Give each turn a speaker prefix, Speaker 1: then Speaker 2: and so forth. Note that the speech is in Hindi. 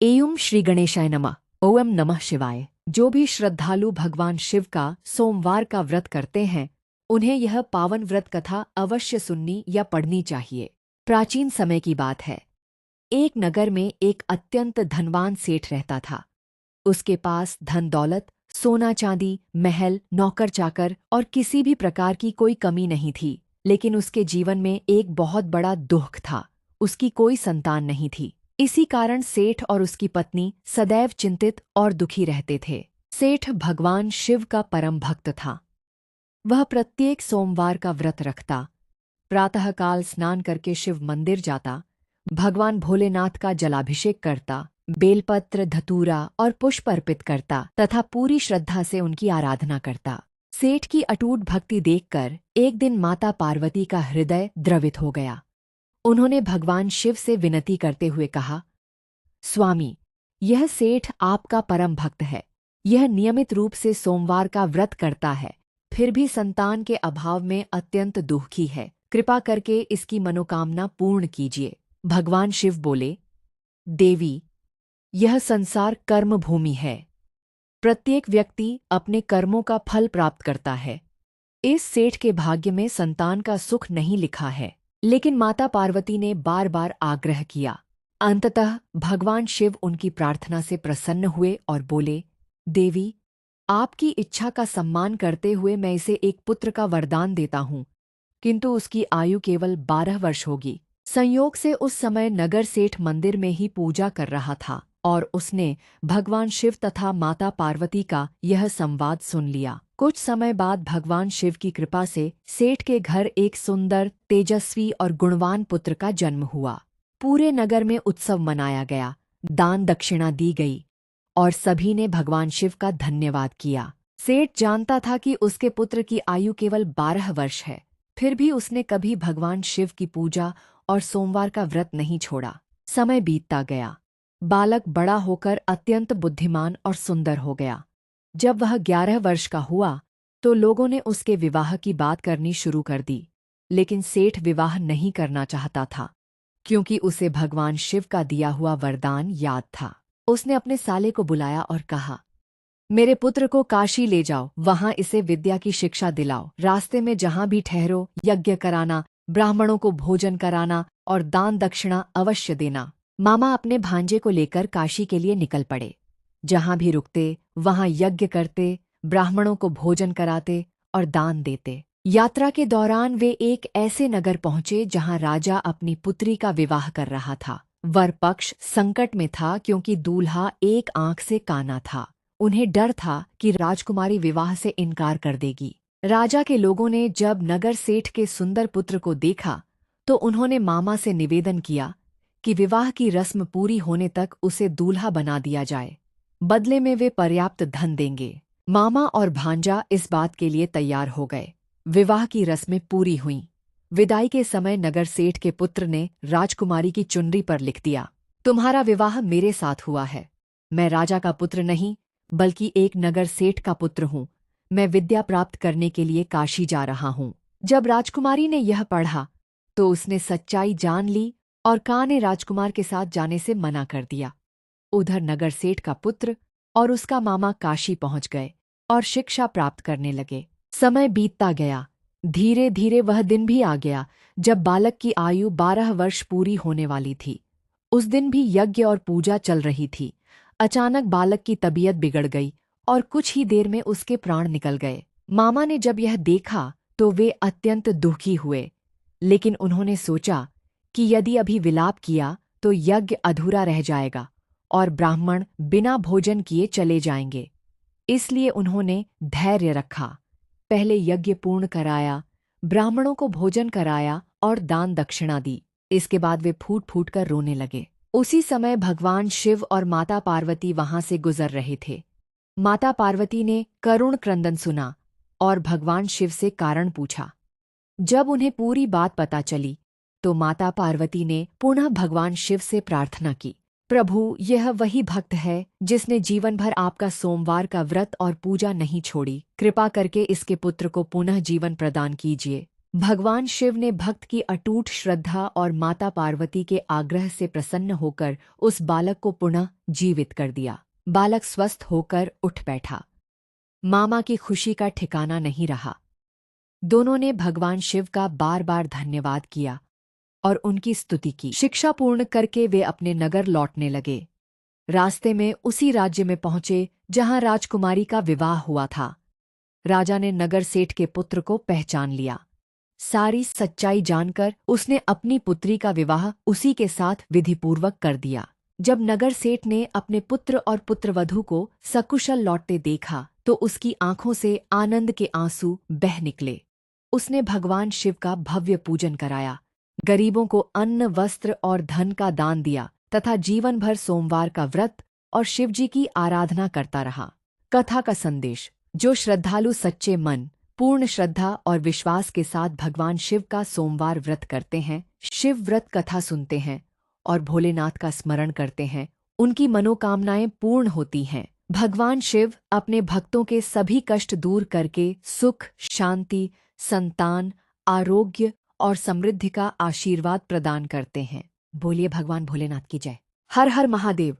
Speaker 1: एवं श्री गणेशाय नमः। ओम नमः शिवाय। जो भी श्रद्धालु भगवान शिव का सोमवार का व्रत करते हैं उन्हें यह पावन व्रत कथा अवश्य सुननी या पढ़नी चाहिए। प्राचीन समय की बात है। एक नगर में एक अत्यंत धनवान सेठ रहता था। उसके पास धन दौलत, सोना चांदी, महल, नौकर चाकर और किसी भी प्रकार की कोई कमी नहीं थी। लेकिन उसके जीवन में एक बहुत बड़ा दुख था। उसकी कोई संतान नहीं थी। इसी कारण सेठ और उसकी पत्नी सदैव चिंतित और दुखी रहते थे। सेठ भगवान शिव का परम भक्त था। वह प्रत्येक सोमवार का व्रत रखता, प्रातःकाल स्नान करके शिव मंदिर जाता, भगवान भोलेनाथ का जलाभिषेक करता, बेलपत्र, धतूरा और पुष्प अर्पित करता तथा पूरी श्रद्धा से उनकी आराधना करता। सेठ की अटूट भक्ति देखकर एक दिन माता पार्वती का हृदय द्रवित हो गया। उन्होंने भगवान शिव से विनती करते हुए कहा, स्वामी, यह सेठ आपका परम भक्त है। यह नियमित रूप से सोमवार का व्रत करता है, फिर भी संतान के अभाव में अत्यंत दुखी है। कृपा करके इसकी मनोकामना पूर्ण कीजिए। भगवान शिव बोले, देवी, यह संसार कर्म भूमि है। प्रत्येक व्यक्ति अपने कर्मों का फल प्राप्त करता है। इस सेठ के भाग्य में संतान का सुख नहीं लिखा है। लेकिन माता पार्वती ने बार बार आग्रह किया। अंततः भगवान शिव उनकी प्रार्थना से प्रसन्न हुए और बोले, देवी, आपकी इच्छा का सम्मान करते हुए मैं इसे एक पुत्र का वरदान देता हूँ, किंतु उसकी आयु केवल 12 वर्ष होगी। संयोग से उस समय नगर सेठ मंदिर में ही पूजा कर रहा था और उसने भगवान शिव तथा माता पार्वती का यह संवाद सुन लिया। कुछ समय बाद भगवान शिव की कृपा से सेठ के घर एक सुंदर, तेजस्वी और गुणवान पुत्र का जन्म हुआ। पूरे नगर में उत्सव मनाया गया, दान दक्षिणा दी गई और सभी ने भगवान शिव का धन्यवाद किया। सेठ जानता था कि उसके पुत्र की आयु केवल 12 वर्ष है, फिर भी उसने कभी भगवान शिव की पूजा और सोमवार का व्रत नहीं छोड़ा। समय बीतता गया। बालक बड़ा होकर अत्यंत बुद्धिमान और सुंदर हो गया। जब वह 11 वर्ष का हुआ तो लोगों ने उसके विवाह की बात करनी शुरू कर दी। लेकिन सेठ विवाह नहीं करना चाहता था, क्योंकि उसे भगवान शिव का दिया हुआ वरदान याद था। उसने अपने साले को बुलाया और कहा, मेरे पुत्र को काशी ले जाओ, वहां इसे विद्या की शिक्षा दिलाओ। रास्ते में जहां भी ठहरो यज्ञ कराना, ब्राह्मणों को भोजन कराना और दान दक्षिणा अवश्य देना। मामा अपने भांजे को लेकर काशी के लिए निकल पड़े। जहां भी रुकते वहां यज्ञ करते, ब्राह्मणों को भोजन कराते और दान देते। यात्रा के दौरान वे एक ऐसे नगर पहुंचे जहां राजा अपनी पुत्री का विवाह कर रहा था। वर पक्ष संकट में था क्योंकि दूल्हा एक आंख से काना था। उन्हें डर था कि राजकुमारी विवाह से इनकार कर देगी। राजा के लोगों ने जब नगर सेठ के सुंदर पुत्र को देखा तो उन्होंने मामा से निवेदन किया कि विवाह की रस्म पूरी होने तक उसे दूल्हा बना दिया जाए। बदले में वे पर्याप्त धन देंगे। मामा और भांजा इस बात के लिए तैयार हो गए। विवाह की रस्में पूरी हुईं। विदाई के समय नगर सेठ के पुत्र ने राजकुमारी की चुनरी पर लिख दिया, तुम्हारा विवाह मेरे साथ हुआ है। मैं राजा का पुत्र नहीं बल्कि एक नगर सेठ का पुत्र हूँ। मैं विद्या प्राप्त करने के लिए काशी जा रहा हूँ। जब राजकुमारी ने यह पढ़ा तो उसने सच्चाई जान ली और कां ने राजकुमार के साथ जाने से मना कर दिया। उधर नगर सेठ का पुत्र और उसका मामा काशी पहुंच गए और शिक्षा प्राप्त करने लगे। समय बीतता गया। धीरे धीरे वह दिन भी आ गया जब बालक की आयु 12 वर्ष पूरी होने वाली थी। उस दिन भी यज्ञ और पूजा चल रही थी। अचानक बालक की तबीयत बिगड़ गई और कुछ ही देर में उसके प्राण निकल गए। मामा ने जब यह देखा तो वे अत्यंत दुखी हुए, लेकिन उन्होंने सोचा कि यदि अभी विलाप किया तो यज्ञ अधूरा रह जाएगा और ब्राह्मण बिना भोजन किए चले जाएंगे। इसलिए उन्होंने धैर्य रखा। पहले यज्ञ पूर्ण कराया, ब्राह्मणों को भोजन कराया और दान दक्षिणा दी। इसके बाद वे फूट फूट कर रोने लगे। उसी समय भगवान शिव और माता पार्वती वहां से गुजर रहे थे। माता पार्वती ने करुण क्रंदन सुना और भगवान शिव से कारण पूछा। जब उन्हें पूरी बात पता चली तो माता पार्वती ने पुनः भगवान शिव से प्रार्थना की, प्रभु, यह वही भक्त है जिसने जीवन भर आपका सोमवार का व्रत और पूजा नहीं छोड़ी। कृपा करके इसके पुत्र को पुनः जीवन प्रदान कीजिए। भगवान शिव ने भक्त की अटूट श्रद्धा और माता पार्वती के आग्रह से प्रसन्न होकर उस बालक को पुनः जीवित कर दिया। बालक स्वस्थ होकर उठ बैठा। मामा की खुशी का ठिकाना नहीं रहा। दोनों ने भगवान शिव का बार बार धन्यवाद किया और उनकी स्तुति की। शिक्षा पूर्ण करके वे अपने नगर लौटने लगे। रास्ते में उसी राज्य में पहुंचे जहां राजकुमारी का विवाह हुआ था। राजा ने नगर सेठ के पुत्र को पहचान लिया। सारी सच्चाई जानकर उसने अपनी पुत्री का विवाह उसी के साथ विधिपूर्वक कर दिया। जब नगर सेठ ने अपने पुत्र और पुत्रवधू को सकुशल लौटते देखा तो उसकी आंखों से आनंद के आंसू बह निकले। उसने भगवान शिव का भव्य पूजन कराया, गरीबों को अन्न, वस्त्र और धन का दान दिया तथा जीवन भर सोमवार का व्रत और शिवजी की आराधना करता रहा। कथा का संदेश: जो श्रद्धालु सच्चे मन, पूर्ण श्रद्धा और विश्वास के साथ भगवान शिव का सोमवार व्रत करते हैं, शिव व्रत कथा सुनते हैं और भोलेनाथ का स्मरण करते हैं, उनकी मनोकामनाएं पूर्ण होती हैं। भगवान शिव अपने भक्तों के सभी कष्ट दूर करके सुख, शांति, संतान, आरोग्य और समृद्धि का आशीर्वाद प्रदान करते हैं। बोलिए भगवान भोलेनाथ की जय। हर हर महादेव।